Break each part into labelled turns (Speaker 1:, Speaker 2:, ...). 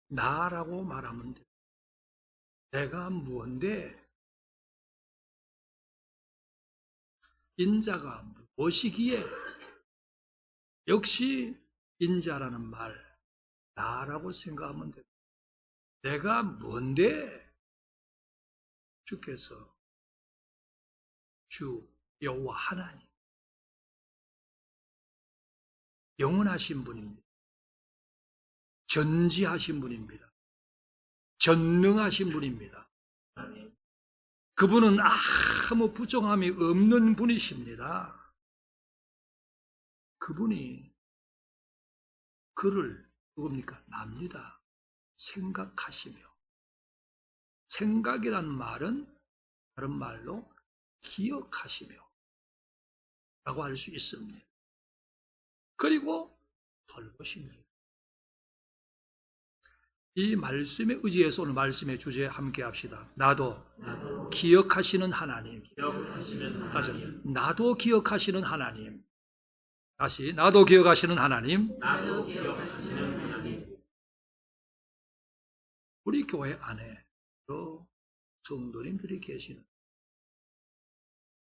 Speaker 1: 나라고 말하면 돼. 내가 무언데, 인자가 무엇이기에? 역시 인자라는 말, 나라고 생각하면 돼. 내가 뭔데? 주께서 주 여호와 하나님, 영원하신 분입니다. 전지하신 분입니다. 전능하신 분입니다. 그분은 아무 부정함이 없는 분이십니다. 그분이 그를 누굽니까? 납니다. 생각하시며, 생각이란 말은 다른 말로 기억하시며 라고 할 수 있습니다. 그리고 돌보십니다. 이 말씀에 의지해서 오늘 말씀의 주제에 함께 합시다. 나도 기억하시는 하나님. 다시, 나도 기억하시는 하나님. 다시, 나도 기억하시는 하나님. 우리 교회 안에 또 성도님들이 계시는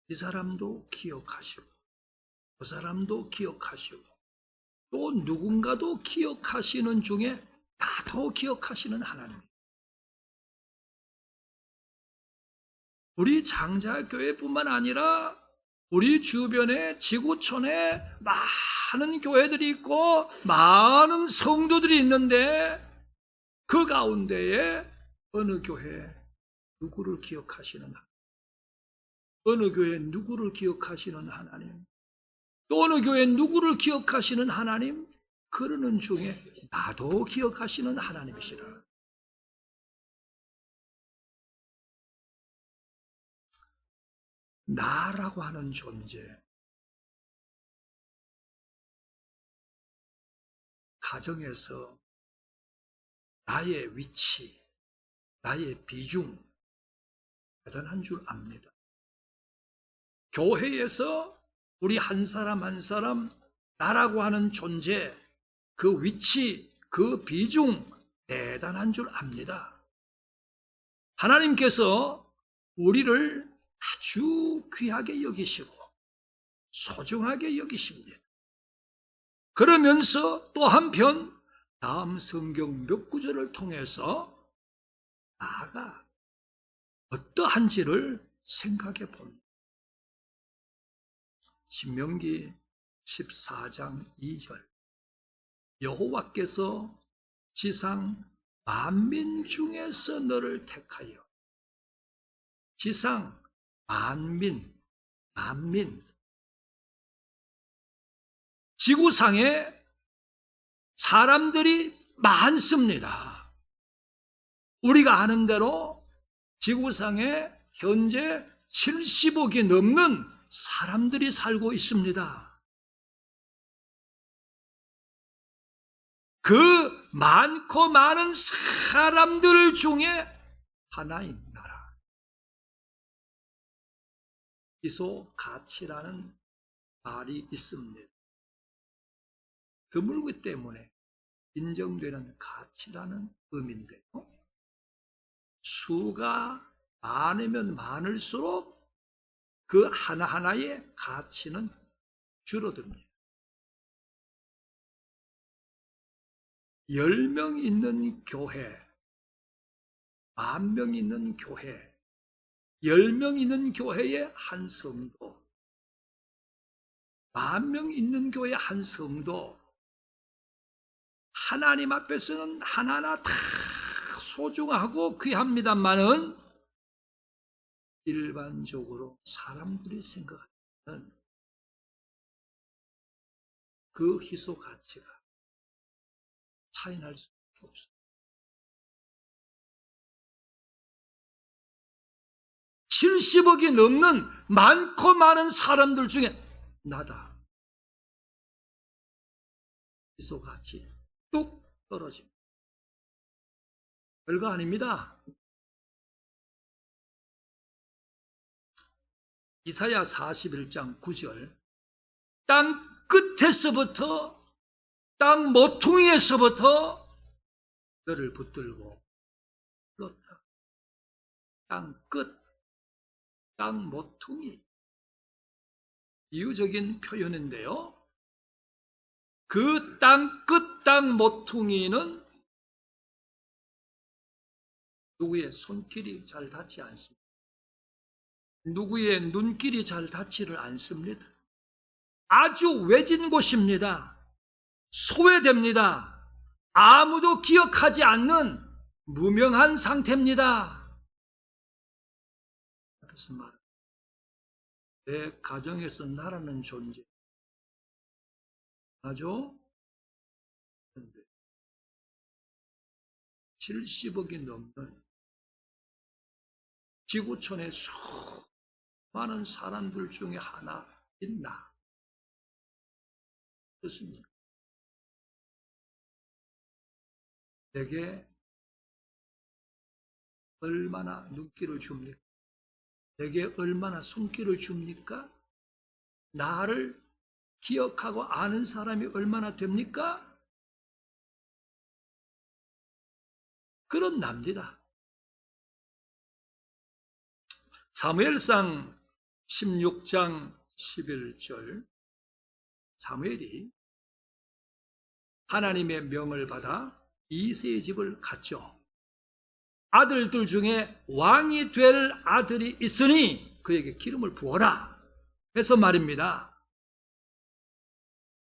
Speaker 1: 이 사람도 기억하시고 그 사람도 기억하시고 또 누군가도 기억하시는 중에 나도 기억하시는 하나님. 우리 장자교회뿐만 아니라 우리 주변에 지구촌에 많은 교회들이 있고 많은 성도들이 있는데 그 가운데에 어느 교회 누구를 기억하시는 하나님, 어느 교회 누구를 기억하시는 하나님, 또 어느 교회 누구를 기억하시는 하나님, 그러는 중에 나도 기억하시는 하나님이시라. 나라고 하는 존재, 가정에서 나의 위치, 나의 비중 대단한 줄 압니다. 교회에서 우리 한 사람 한 사람 나라고 하는 존재, 그 위치, 그 비중 대단한 줄 압니다. 하나님께서 우리를 아주 귀하게 여기시고 소중하게 여기십니다. 그러면서 또 한편 다음 성경 몇 구절을 통해서 나가 어떠한지를 생각해 봅니다. 신명기 14장 2절, 여호와께서 지상 만민 중에서 너를 택하여, 지상 만민, 지구상에 사람들이 많습니다. 우리가 아는 대로 지구상에 현재 70억이 넘는 사람들이 살고 있습니다. 그 많고 많은 사람들 중에 하나인 나라, 희소가치라는 말이 있습니다. 드물기 때문에 인정되는 가치라는 의미인데요, 수가 많으면 많을수록 그 하나하나의 가치는 줄어듭니다. 10명 있는 교회, 10,000명 있는 교회, 10명 있는 교회에 한 성도, 10,000명 있는 교회에 한 성도, 하나님 앞에서는 하나하나 다 소중하고 귀합니다만은 일반적으로 사람들이 생각하는 그 희소 가치가 차이날 수밖에 없습니다. 70억이 넘는 많고 많은 사람들 중에 나다. 희소 가치 뚝 떨어집니다. 별거 아닙니다. 이사야 41장 9절, 땅 끝에서부터 땅 모퉁이에서부터 너를 붙들고 불렀다. 땅 끝, 땅 모퉁이. 비유적인 표현인데요. 그 땅 끝, 땅 모퉁이는 누구의 손길이 잘 닿지 않습니다. 누구의 눈길이 잘 닿지를 않습니다. 아주 외진 곳입니다. 소외됩니다. 아무도 기억하지 않는 무명한 상태입니다. 무슨 말? 내 가정에서 나라는 존재. 맞죠? 그런데 70억이 넘는 지구촌의 수많은 사람들 중에 하나 있나? 그렇습니다. 내게 얼마나 눈길을 줍니까? 내게 얼마나 손길을 줍니까? 나를 기억하고 아는 사람이 얼마나 됩니까? 그런 납니다. 사무엘상 16장 11절 사무엘이 하나님의 명을 받아 이새의 집을 갔죠. 아들들 중에 왕이 될 아들이 있으니 그에게 기름을 부어라 해서 말입니다.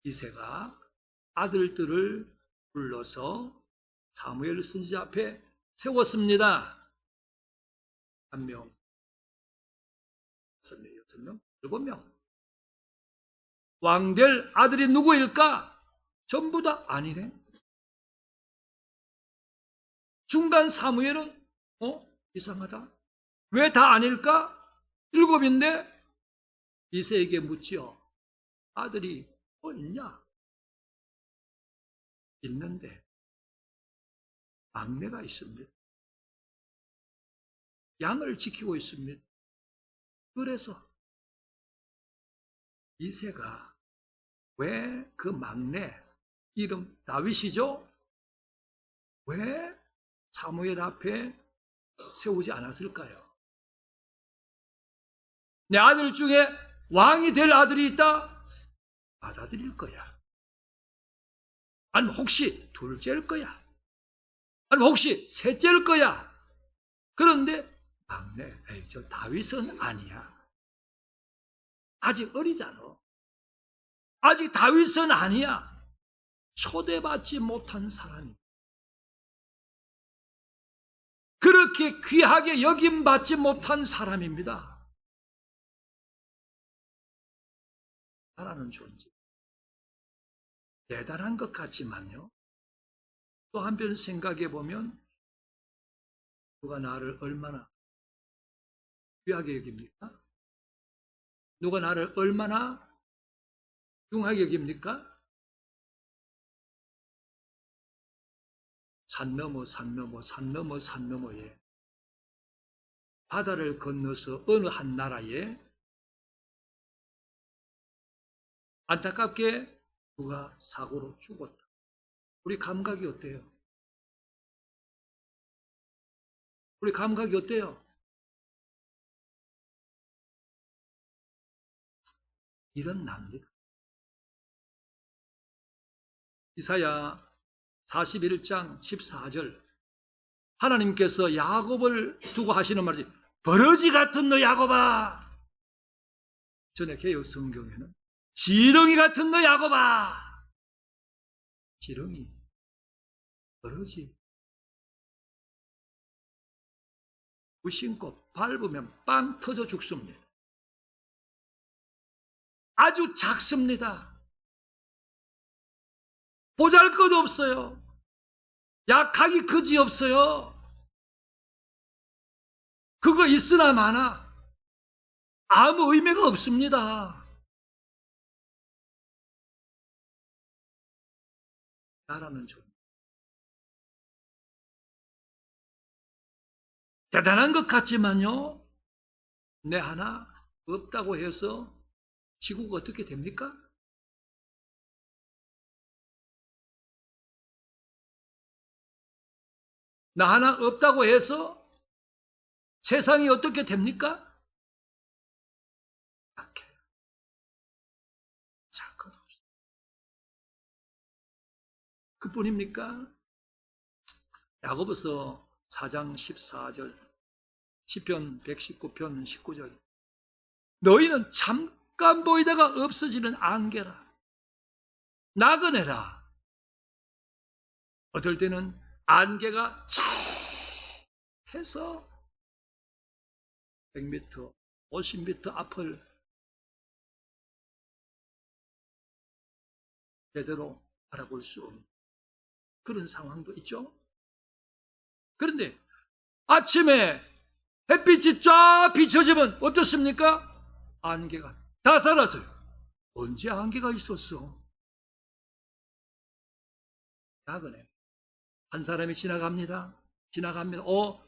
Speaker 1: 이새가 아들들을 불러서 사무엘 선지자 앞에 세웠습니다. 한 명, 5명, 6명, 7명. 왕 될 아들이 누구일까? 전부 다 아니네. 중간 사무엘은 이상하다. 왜 다 아닐까? 7인데 이새에게 묻지요. 아들이 있냐? 있는데 막내가 있습니다. 양을 지키고 있습니다. 그래서 이새가 왜 그 막내 이름 다윗이죠? 왜 사무엘 앞에 세우지 않았을까요? 내 아들 중에 왕이 될 아들이 있다? 받아들일 거야. 아니면 혹시 둘째일 거야. 아니면 혹시 셋째일 거야. 그런데 막내, 저 다윗은 아니야. 아직 어리잖아. 아직 다윗은 아니야. 초대받지 못한 사람이. 그렇게 귀하게 여김받지 못한 사람입니다. 나라는 존재. 대단한 것 같지만요. 또 한편 생각해 보면 누가 나를 얼마나 귀하게 여깁니까? 누가 나를 얼마나 흉하게 여깁니까? 산 넘어 산 넘어 산 넘어 산 너머에 바다를 건너서 어느 한 나라에 안타깝게 누가 사고로 죽었다. 우리 감각이 어때요? 우리 감각이 어때요? 이런 납니다. 이사야 41장 14절 하나님께서 야곱을 두고 하시는 말이지 버러지 같은 너 야곱아. 전에 개역 성경에는 지렁이 같은 너 야곱아. 지렁이, 버러지. 무심코 밟으면 빵 터져 죽습니다. 아주 작습니다. 보잘것없어요. 약하기 그지없어요. 그거 있으나 마나 아무 의미가 없습니다. 나라는 존재. 대단한 것 같지만요. 내 하나 없다고 해서 지구가 어떻게 됩니까? 나 하나 없다고 해서 세상이 어떻게 됩니까? 약해요. 잘 것 없어요. 그뿐입니까? 야고보서 4장 14절, 시편 119편 19절. 너희는 잠깐 보이다가 없어지는 안개라. 나그네라. 어떨 때는 안개가 쫙 해서 100m, 50m 앞을 제대로 알아볼 수 없는 그런 상황도 있죠. 그런데 아침에 햇빛이 쫙 비춰지면 어떻습니까? 안개가 다 사라져요. 언제 안개가 있었어? 나그네. 한 사람이 지나갑니다.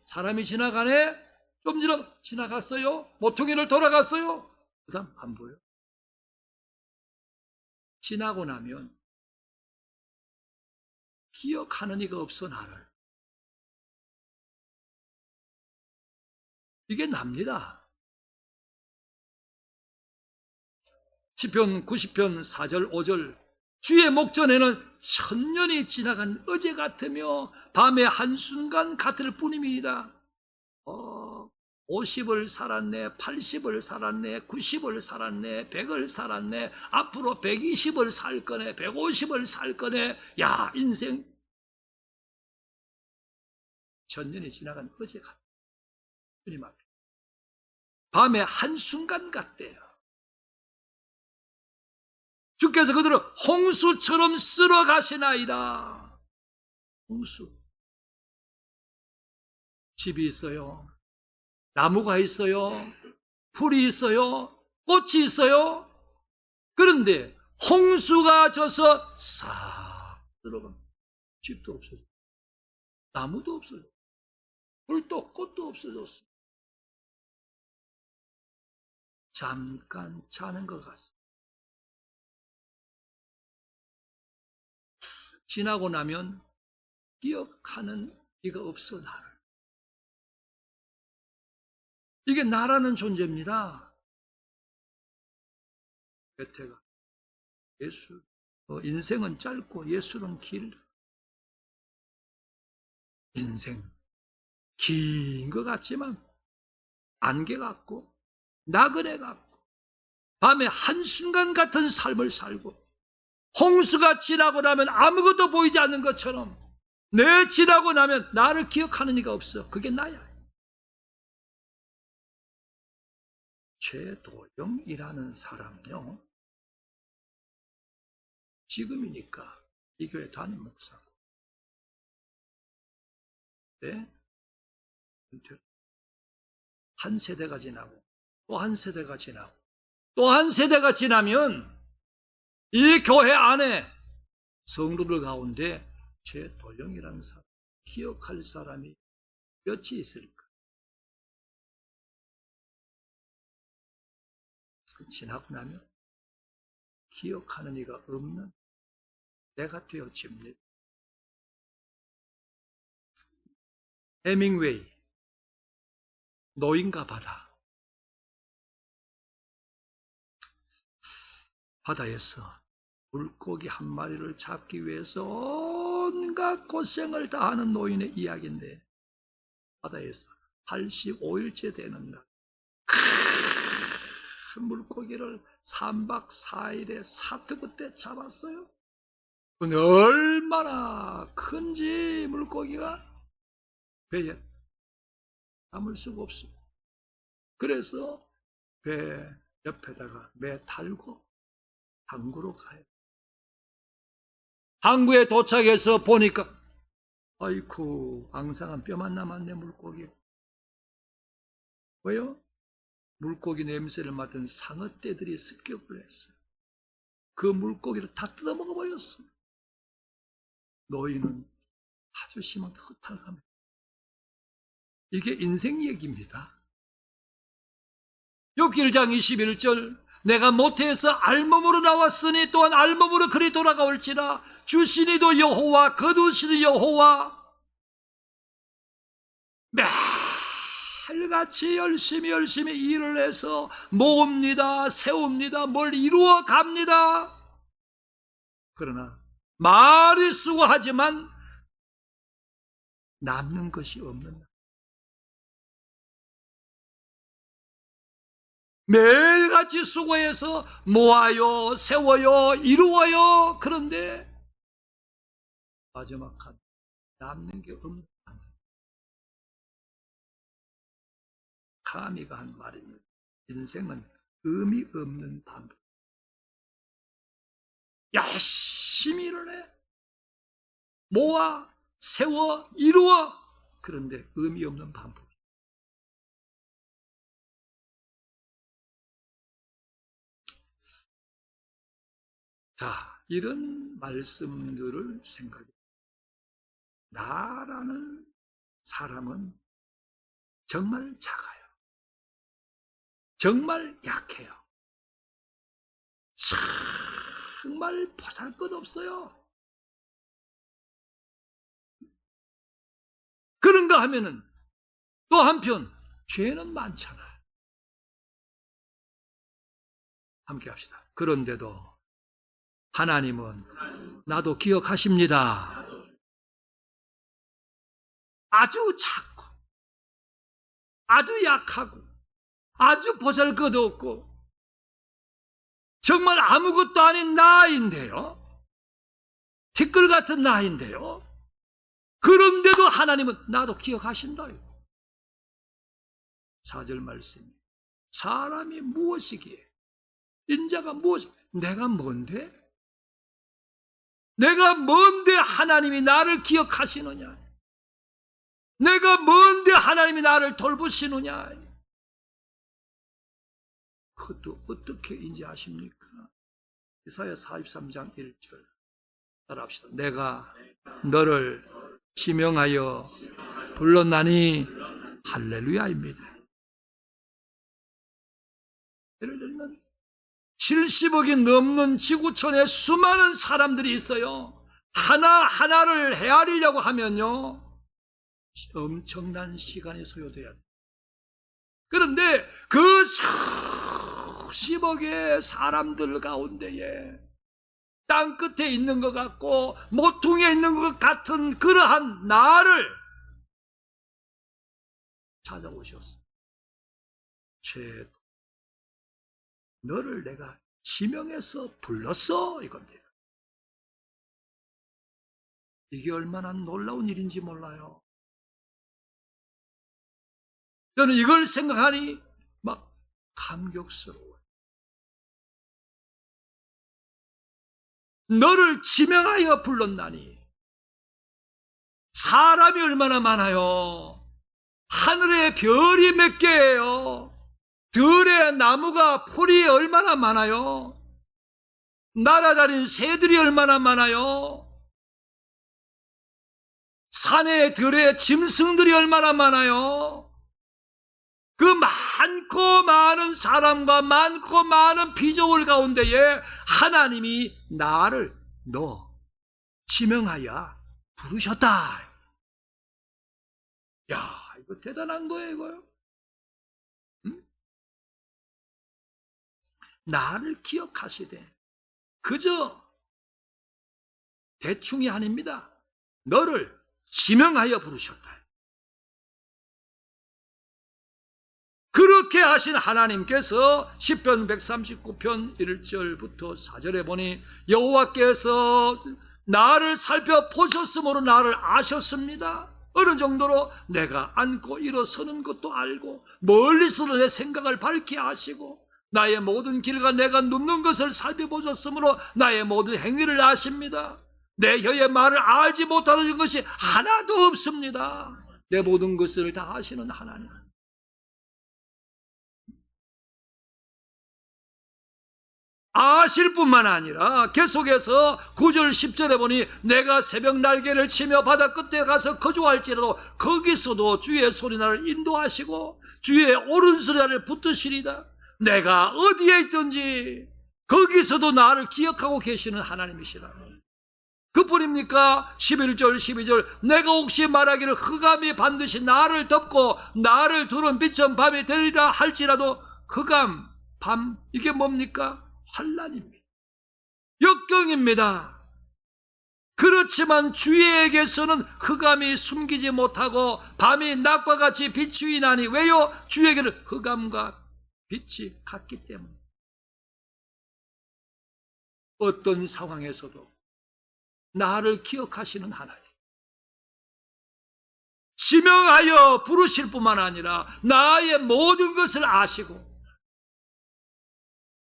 Speaker 1: 사람이 지나가네? 좀 지나갔어요? 모퉁이를 돌아갔어요? 그 다음 안 보여. 지나고 나면 기억하는 이가 없어, 나를. 이게 납니다. 시편 90편 4절 5절. 주의 목전에는 천년이 지나간 어제 같으며 밤의 한순간 같을 뿐입니다. 50을 살았네, 80을 살았네, 90을 살았네, 100을 살았네, 앞으로 120을 살 거네, 150을 살 거네. 야, 인생 천년이 지나간 어제 같아. 주님 앞에 밤의 한순간 같대요. 주께서 그들을 홍수처럼 쓸어 가시나이다. 홍수. 집이 있어요. 나무가 있어요. 풀이 있어요. 꽃이 있어요. 그런데 홍수가 져서 싹 들어가면 집도 없어져. 나무도 없어져. 풀도 꽃도 없어졌어. 잠깐 자는 것 같습니다. 지나고 나면 기억하는 이가 없어, 나를. 이게 나라는 존재입니다. 베테가 예수. 인생은 짧고 예수는 길. 인생 긴 것 같지만 안개 같고 나그네 같고 밤에 한순간 같은 삶을 살고 홍수가 지나고 나면 아무것도 보이지 않는 것처럼 내 지나고 나면 나를 기억하는 이가 없어. 그게 나야. 최도영이라는 사람요, 지금이니까 이 교회 담임 목사고, 네? 한 세대가 지나고 또 한 세대가 지나고 또 한 세대가 지나면 이 교회 안에 성도들 가운데 최도영이라는 사람 기억할 사람이 몇이 있을까? 지나고 나면 기억하는 이가 없는 내가 되어집니다. 해밍웨이, 노인과 바다. 바다에서 물고기 한 마리를 잡기 위해서 온갖 고생을 다하는 노인의 이야기인데, 바다에서 85일째 되는 날 큰 물고기를 3박 4일에 사투구 때 잡았어요. 근데 얼마나 큰지 물고기가 배에 담을 수가 없어요. 그래서 배 옆에다가 매 달고 항구로 가요. 항구에 도착해서 보니까 아이쿠, 앙상한 뼈만 남았네, 물고기. 왜요? 물고기 냄새를 맡은 상어떼들이 습격을 했어요. 그 물고기를 다 뜯어먹어 버렸어. 노인은 아주 심한 허탈감이. 이게 인생 얘기입니다. 욥기 1장 21절, 내가 모태에서 알몸으로 나왔으니 또한 알몸으로 그리 돌아가올지라. 주시니도 여호와, 거두시도 여호와. 매일같이 열심히 일을 해서 모읍니다, 세웁니다, 뭘 이루어 갑니다. 그러나 말이 수고하지만 남는 것이 없는, 매일같이 수고해서 모아요, 세워요, 이루어요. 그런데 마지막 한 남는 게 없는, 카미가 한 말입니다. 인생은 의미 없는 반복. 열심히 일을 해, 모아, 세워, 이루어. 그런데 의미 없는 반복. 자, 이런 말씀들을 생각해. 나라는 사람은 정말 작아요. 정말 약해요. 정말 보잘것없어요. 그런가 하면은 또 한편 죄는 많잖아요. 함께 합시다. 그런데도 하나님은 나도 기억하십니다. 아주 작고 아주 약하고 아주 보잘것없고 정말 아무것도 아닌 나인데요, 티끌 같은 나인데요, 그런데도 하나님은 나도 기억하신다요. 4절 말씀, 사람이 무엇이기에, 인자가 무엇이기에, 내가 뭔데? 내가 뭔데 하나님이 나를 기억하시느냐? 내가 뭔데 하나님이 나를 돌보시느냐? 그것도 어떻게 인지하십니까? 이사야 43장 1절 따라합시다. 내가 너를 지명하여 불렀나니 할렐루야입니다. 예를 들면 70억이 넘는 지구촌에 수많은 사람들이 있어요. 하나하나를 헤아리려고 하면요, 엄청난 시간이 소요돼야 돼요. 그런데 그 수십억의 사람들 가운데에 땅 끝에 있는 것 같고 모퉁이에 있는 것 같은 그러한 나를 찾아오셨어. 죄, 너를 내가 지명해서 불렀어, 이건데. 이게 얼마나 놀라운 일인지 몰라요. 저는 이걸 생각하니 막 감격스러워요. 너를 지명하여 불렀나니. 사람이 얼마나 많아요. 하늘에 별이 몇 개예요. 들에 나무가 풀이 얼마나 많아요. 날아다니는 새들이 얼마나 많아요. 산에 들에 짐승들이 얼마나 많아요. 그 많고 많은 사람과 많고 많은 비조물 가운데에 하나님이 나를 너 지명하여 부르셨다. 야, 이거 대단한 거예요, 이거요. 응? 나를 기억하시되 그저 대충이 아닙니다. 너를 지명하여 부르셨다. 그렇게 하신 하나님께서 시편 139편 1절부터 4절에 보니 여호와께서 나를 살펴보셨으므로 나를 아셨습니다. 어느 정도로 내가 앉고 일어서는 것도 알고 멀리서도 내 생각을 밝히 아시고 나의 모든 길과 내가 눕는 것을 살펴보셨으므로 나의 모든 행위를 아십니다. 내 혀의 말을 알지 못하는 것이 하나도 없습니다. 내 모든 것을 다 아시는 하나님. 아실 뿐만 아니라 계속해서 9절 10절에 보니 내가 새벽 날개를 치며 바다 끝에 가서 거주할지라도 거기서도 주의 소리 나를 인도하시고 주의 오른손에 나를 붙드시리다. 내가 어디에 있든지 거기서도 나를 기억하고 계시는 하나님이시라. 그 그뿐입니까? 11절 12절 내가 혹시 말하기를 흑암이 반드시 나를 덮고 나를 두른 빛은 밤이 되리라 할지라도 흑암, 밤 이게 뭡니까? 환난입니다. 역경입니다. 그렇지만 주에게서는 흑암이 숨기지 못하고 밤이 낮과 같이 비추이 나니 왜요? 주에게는 흑암과 빛이 같기 때문에 어떤 상황에서도 나를 기억하시는 하나님, 지명하여 부르실 뿐만 아니라 나의 모든 것을 아시고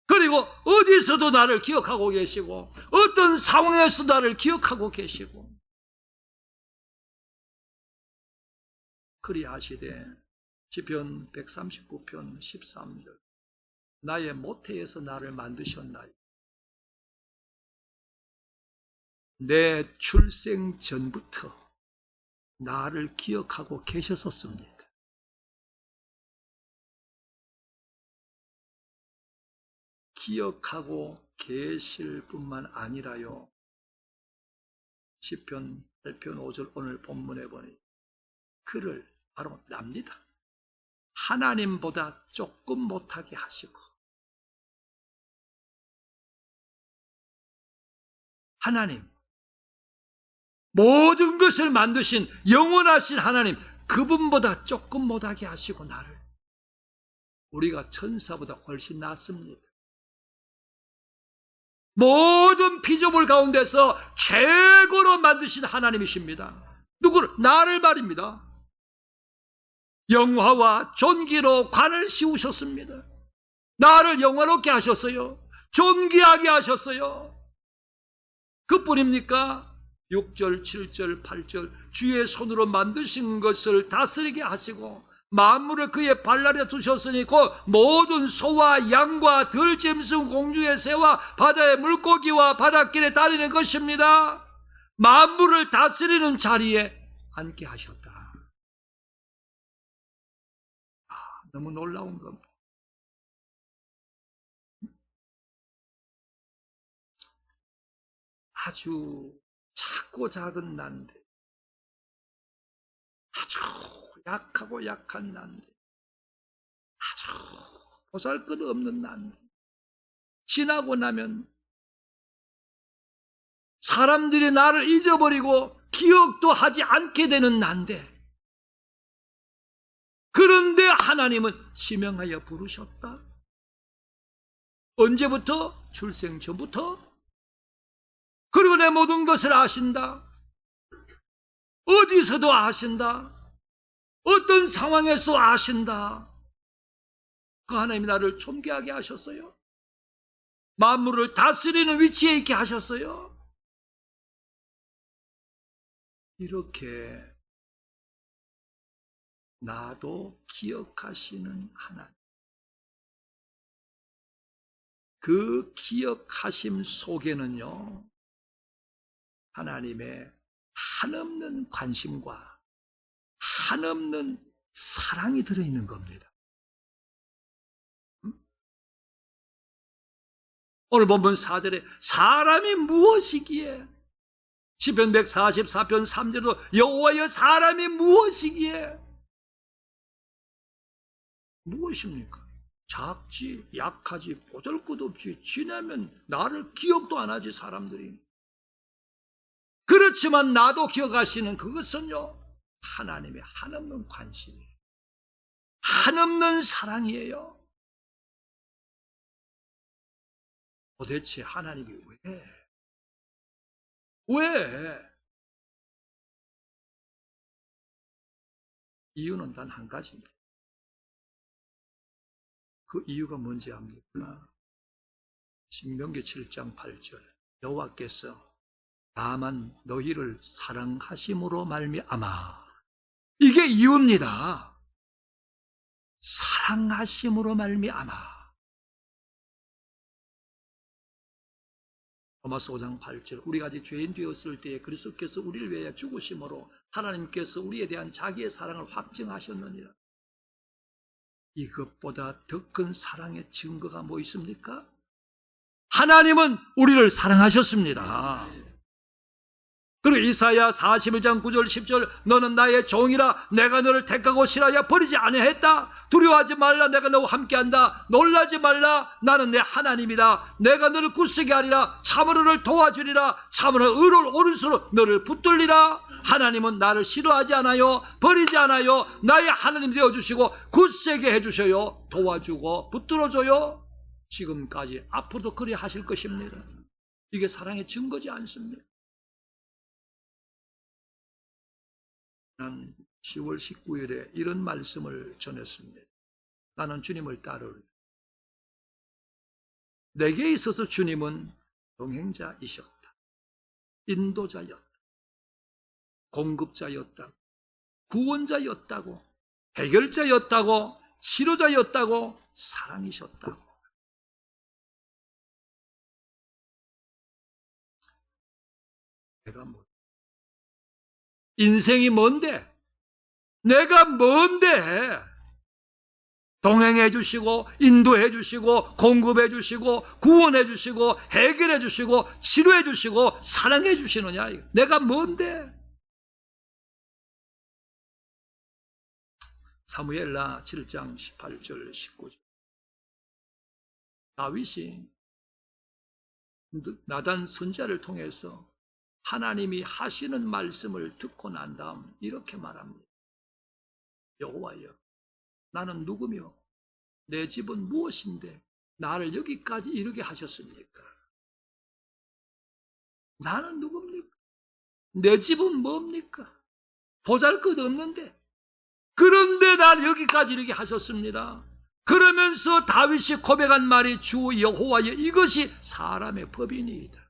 Speaker 1: 그리고 어디서도 나를 기억하고 계시고 어떤 상황에서 나를 기억하고 계시고 그리하시되 시편 139편 13절 나의 모태에서 나를 만드셨나이다. 내 출생 전부터 나를 기억하고 계셨었습니다. 기억하고 계실 뿐만 아니라요. 시편 8편 5절 오늘 본문에 보니 그를 바로 납니다. 하나님보다 조금 못하게 하시고 하나님 모든 것을 만드신 영원하신 하나님 그분보다 조금 못하게 하시고 나를 우리가 천사보다 훨씬 낫습니다. 모든 피조물 가운데서 최고로 만드신 하나님이십니다. 누구를? 나를 말입니다. 영화와 존귀로 관을 씌우셨습니다. 나를 영화롭게 하셨어요. 존귀하게 하셨어요. 그뿐입니까? 6절, 7절, 8절 주의 손으로 만드신 것을 다스리게 하시고 만물을 그의 발 아래 두셨으니 곧 모든 소와 양과 들짐승 공중의 새와 바다의 물고기와 바닷길에 다니는 것입니다. 만물을 다스리는 자리에 앉게 하셨다. 너무 놀라운 겁니다. 아주 작고 작은 난데 아주 약하고 약한 난데 아주 보잘것없는 난데 지나고 나면 사람들이 나를 잊어버리고 기억도 하지 않게 되는 난데 그런데 하나님은 지명하여 부르셨다. 언제부터? 출생 전부터. 그리고 내 모든 것을 아신다. 어디서도 아신다. 어떤 상황에서도 아신다. 그 하나님이 나를 존귀하게 하셨어요. 만물을 다스리는 위치에 있게 하셨어요. 이렇게 나도 기억하시는 하나님. 그 기억하심 속에는요. 하나님의 한없는 관심과 한없는 사랑이 들어있는 겁니다. 오늘 본문 4절에 사람이 무엇이기에 시편 144편 3절도 여호와여 사람이 무엇이기에 무엇입니까? 작지 약하지 보잘것없지 지내면 나를 기억도 안 하지 사람들이. 그렇지만 나도 기억하시는 그것은요 하나님의 한없는 관심이에요. 한없는 사랑이에요. 도대체 하나님이 왜? 이유는 단 한 가지입니다. 그 이유가 뭔지 압니까? 신명기 7장 8절 여호와께서 다만 너희를 사랑하심으로 말미암아 이게 이유입니다. 사랑하심으로 말미암아. 로마서 5장 8절 우리가 아직 죄인 되었을 때에 그리스도께서 우리를 위하여 죽으심으로 하나님께서 우리에 대한 자기의 사랑을 확증하셨느니라. 이것보다 더 큰 사랑의 증거가 뭐 있습니까? 하나님은 우리를 사랑하셨습니다. 그리고 이사야 41장 9절 10절 너는 나의 종이라 내가 너를 택하고 싫어하여 버리지 아니했다. 두려워하지 말라 내가 너와 함께한다. 놀라지 말라 나는 내 하나님이다. 내가 너를 굳세게 하리라. 참으로 너를 도와주리라. 참으로 의로울 오른손으로 너를 붙들리라. 하나님은 나를 싫어하지 않아요. 버리지 않아요. 나의 하나님 되어주시고 굳세게 해주셔요. 도와주고 붙들어줘요. 지금까지 앞으로도 그리 하실 것입니다. 이게 사랑의 증거지 않습니까? 난 10월 19일에 이런 말씀을 전했습니다. 나는 주님을 따르리. 내게 있어서 주님은 동행자이셨다. 인도자였다. 공급자였다. 구원자였다고. 해결자였다고. 치료자였다고. 사랑이셨다고. 내가 뭐 인생이 뭔데? 내가 뭔데? 동행해 주시고 인도해 주시고 공급해 주시고 구원해 주시고 해결해 주시고 치료해 주시고 사랑해 주시느냐? 내가 뭔데? 사무엘하 7장 18절 19절 다윗이 나단 선지자를 통해서 하나님이 하시는 말씀을 듣고 난 다음 이렇게 말합니다. 여호와여, 나는 누구며 내 집은 무엇인데 나를 여기까지 이르게 하셨습니까? 나는 누굽니까? 내 집은 뭡니까? 보잘것없는데 그런데 나를 여기까지 이르게 하셨습니다. 그러면서 다윗이 고백한 말이 주 여호와여, 이것이 사람의 법이니이다.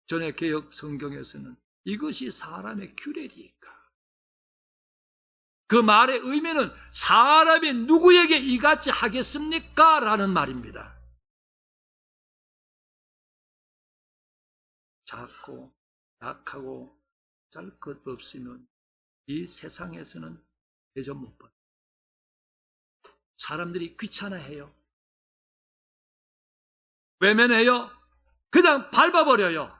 Speaker 1: 전에 개역 성경에서는 이것이 사람의 규례리까. 그 말의 의미는 사람이 누구에게 이같이 하겠습니까? 라는 말입니다. 작고 약하고 잘 것 없으면 이 세상에서는 대접 못 받아요. 사람들이 귀찮아해요. 외면해요. 그냥 밟아버려요.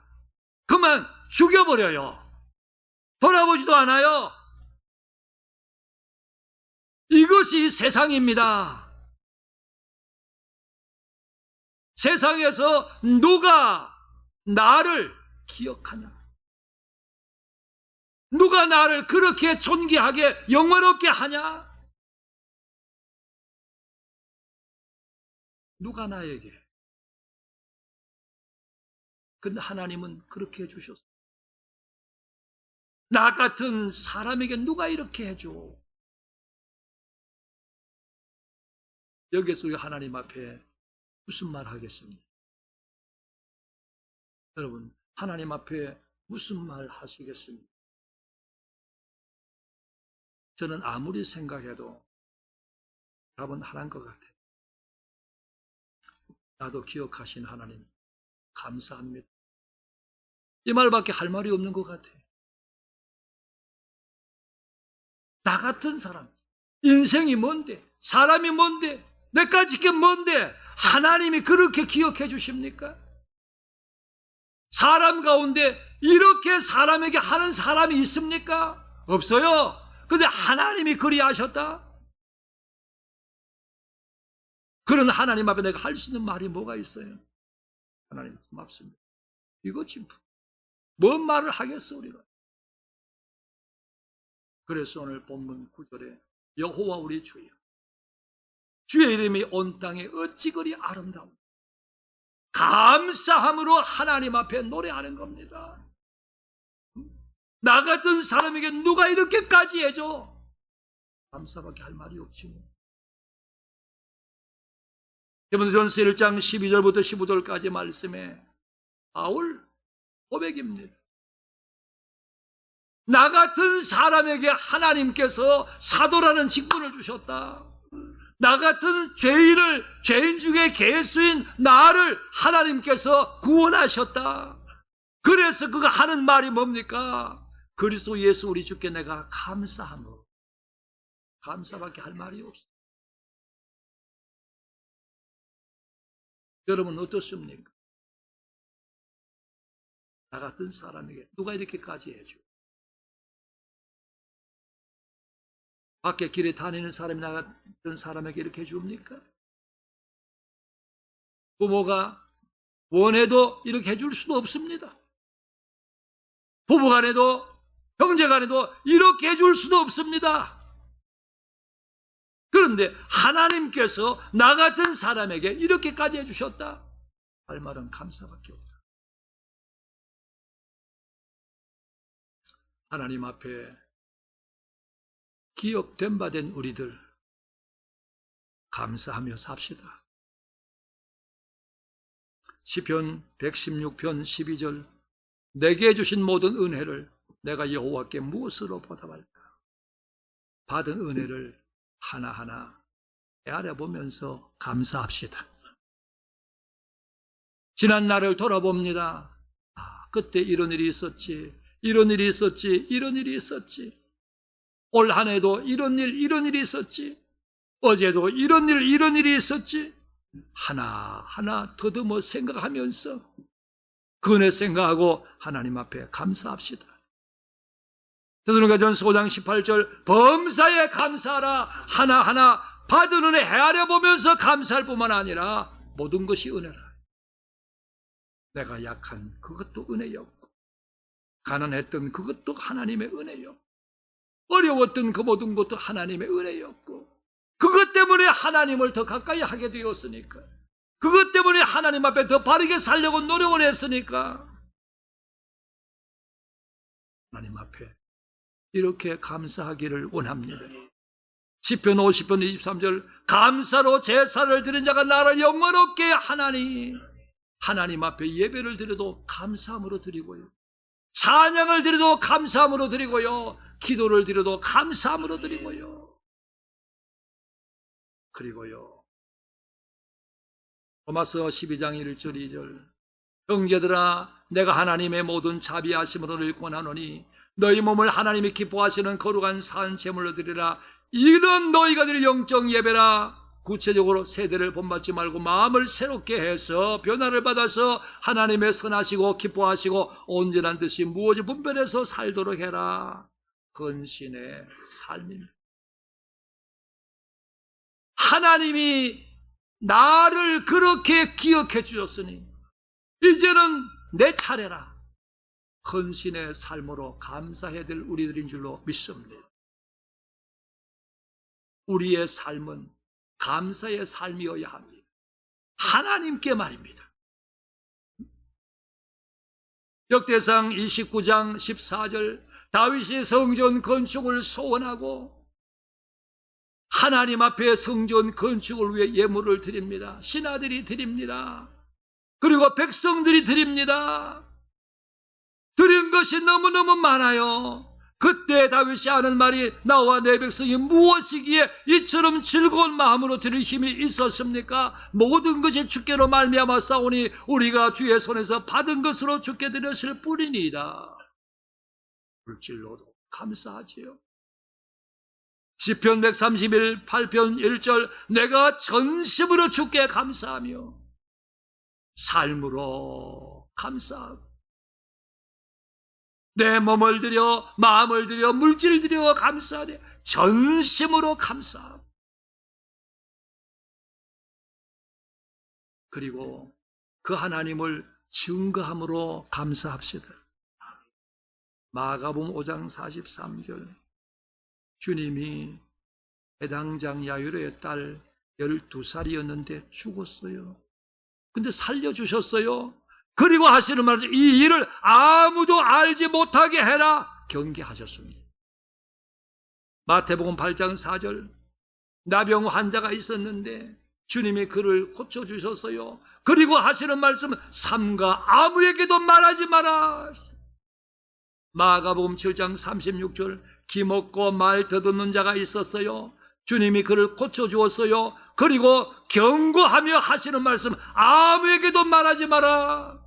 Speaker 1: 그만 죽여버려요. 돌아보지도 않아요. 이것이 세상입니다. 세상에서 누가 나를 기억하냐? 누가 나를 그렇게 존귀하게 영원롭게 하냐? 누가 나에게? 근데 하나님은 그렇게 해주셨어요. 나 같은 사람에게 누가 이렇게 해줘? 여기서 우리가 하나님 앞에 무슨 말 하겠습니까? 여러분, 하나님 앞에 무슨 말 하시겠습니까? 저는 아무리 생각해도 답은 하나인 것 같아요. 나도 기억하신 하나님, 감사합니다. 이 말밖에 할 말이 없는 것 같아요. 나 같은 사람, 인생이 뭔데, 사람이 뭔데, 내까지 게 뭔데, 하나님이 그렇게 기억해 주십니까? 사람 가운데 이렇게 사람에게 하는 사람이 있습니까? 없어요. 근데 하나님이 그리하셨다? 그런 하나님 앞에 내가 할 수 있는 말이 뭐가 있어요? 하나님 고맙습니다. 이거지 뭔 말을 하겠어 우리가. 그래서 오늘 본문 9절에 여호와 우리 주여, 주의 이름이 온 땅에 어찌 그리 아름다운, 감사함으로 하나님 앞에 노래하는 겁니다. 나 같은 사람에게 누가 이렇게까지 해줘? 감사밖에 할 말이 없지 뭐. 디모데전서 1장 12절부터 15절까지 말씀에 바울 고백입니다. 나 같은 사람에게 하나님께서 사도라는 직분을 주셨다. 나 같은 죄인 중에 개수인 나를 하나님께서 구원하셨다. 그래서 그가 하는 말이 뭡니까? 그리스도 예수 우리 주께 내가 감사함으로. 감사밖에 할 말이 없어. 여러분 어떻습니까? 나 같은 사람에게 누가 이렇게까지 해줘? 밖에 길에 다니는 사람이 나 같은 사람에게 이렇게 해줍니까? 부모가 원해도 이렇게 해줄 수도 없습니다. 부부간에도 형제간에도 이렇게 해줄 수도 없습니다. 그런데 하나님께서 나 같은 사람에게 이렇게까지 해주셨다 할 말은 감사밖에 없다. 하나님 앞에 기억된 바 된 우리들 감사하며 삽시다. 시편 116편 12절 내게 주신 모든 은혜를 내가 여호와께 무엇으로 보답할까? 받은 은혜를 하나하나 알아보면서 감사합시다. 지난 날을 돌아봅니다. 그때 이런 일이 있었지, 이런 일이 있었지, 이런 일이 있었지. 올 한 해도 이런 일이 있었지. 어제도 이런 일이 있었지. 하나하나 더듬어 생각하면서 그 은혜 생각하고 하나님 앞에 감사합시다. 데살로니가전서 5장 18절 범사에 감사하라. 하나하나 받은 은혜 헤아려 보면서 감사할 뿐만 아니라 모든 것이 은혜라. 내가 약한 그것도 은혜였고 가난했던 그것도 하나님의 은혜였고 어려웠던 그 모든 것도 하나님의 은혜였고 그것 때문에 하나님을 더 가까이 하게 되었으니까 그것 때문에 하나님 앞에 더 바르게 살려고 노력을 했으니까 하나님 앞에 이렇게 감사하기를 원합니다. 시편 50편 23절 감사로 제사를 드린 자가 나를 영원롭게 하나니 하나님 앞에 예배를 드려도 감사함으로 드리고요. 찬양을 드려도 감사함으로 드리고요. 기도를 드려도 감사함으로 드리고요. 그리고요. 로마서 12장 1절 2절 형제들아 내가 하나님의 모든 자비하심으로를 권하노니 너희 몸을 하나님이 기뻐하시는 거룩한 산 제물로 드리라. 이런 너희가 드릴 영적 예배라. 구체적으로 세대를 본받지 말고 마음을 새롭게 해서 변화를 받아서 하나님의 선하시고 기뻐하시고 온전한 뜻이 무엇이 분별해서 살도록 해라. 헌신의 삶입니다. 하나님이 나를 그렇게 기억해 주셨으니 이제는 내 차례라. 헌신의 삶으로 감사해야 될 우리들인 줄로 믿습니다. 우리의 삶은 감사의 삶이어야 합니다. 하나님께 말입니다. 역대상 29장 14절 다윗이 성전 건축을 소원하고 하나님 앞에 성전 건축을 위해 예물을 드립니다. 신하들이 드립니다. 그리고 백성들이 드립니다. 드린 것이 너무너무 많아요. 그때 다윗이 하는 말이 나와 내 백성이 무엇이기에 이처럼 즐거운 마음으로 드릴 힘이 있었습니까? 모든 것이 주께로 말미암아 싸우니 우리가 주의 손에서 받은 것으로 주께 드렸을 뿐이니이다. 물질로도 감사하지요. 시편 131 8편 1절 내가 전심으로 주께 감사하며 삶으로 감사하고 내 몸을 들여 마음을 들여 물질을 들여 감사하되 전심으로 감사하고 그리고 그 하나님을 증거함으로 감사합시다. 마가복음 5장 43절 주님이 해당장 야이로의 딸 12살이었는데 죽었어요. 근데 살려주셨어요. 그리고 하시는 말씀 이 일을 아무도 알지 못하게 해라 경계하셨습니다. 마태복음 8장 4절 나병 환자가 있었는데 주님이 그를 고쳐주셨어요. 그리고 하시는 말씀은 삼가 아무에게도 말하지 마라. 마가복음 7장 36절 기먹고 말 더듬는 자가 있었어요. 주님이 그를 고쳐주었어요. 그리고 경고하며 하시는 말씀 아무에게도 말하지 마라.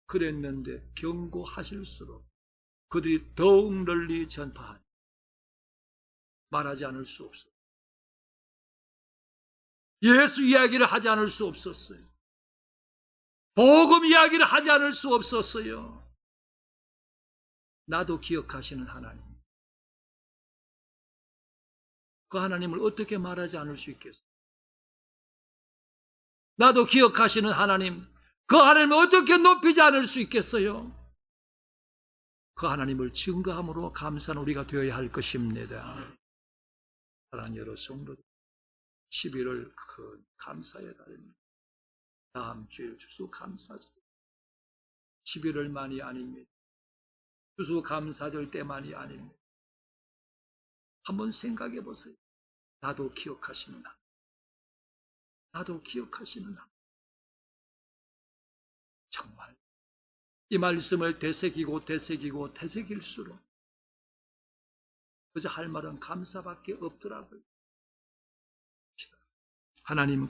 Speaker 1: 그랬는데 경고하실수록 그들이 더욱 널리 전파하니 말하지 않을 수 없어요. 예수 이야기를 하지 않을 수 없었어요. 복음 이야기를 하지 않을 수 없었어요. 나도 기억하시는 하나님. 그 하나님을 어떻게 말하지 않을 수 있겠어요? 나도 기억하시는 하나님, 그 하나님을 어떻게 높이지 않을 수 있겠어요? 그 하나님을 증거함으로 감사한 우리가 되어야 할 것입니다. 사랑하는 여러 성도들, 11월 큰 감사의 달입니다. 다음 주일 추수감사절, 11월만이 아닙니다. 추수감사절 때만이 아닙니다. 한번 생각해 보세요. 나도 기억하시는 하나님, 나도 기억하시는 하나님. 정말 이 말씀을 되새기고 되새길수록 그저 할 말은 감사밖에 없더라고요. 하나님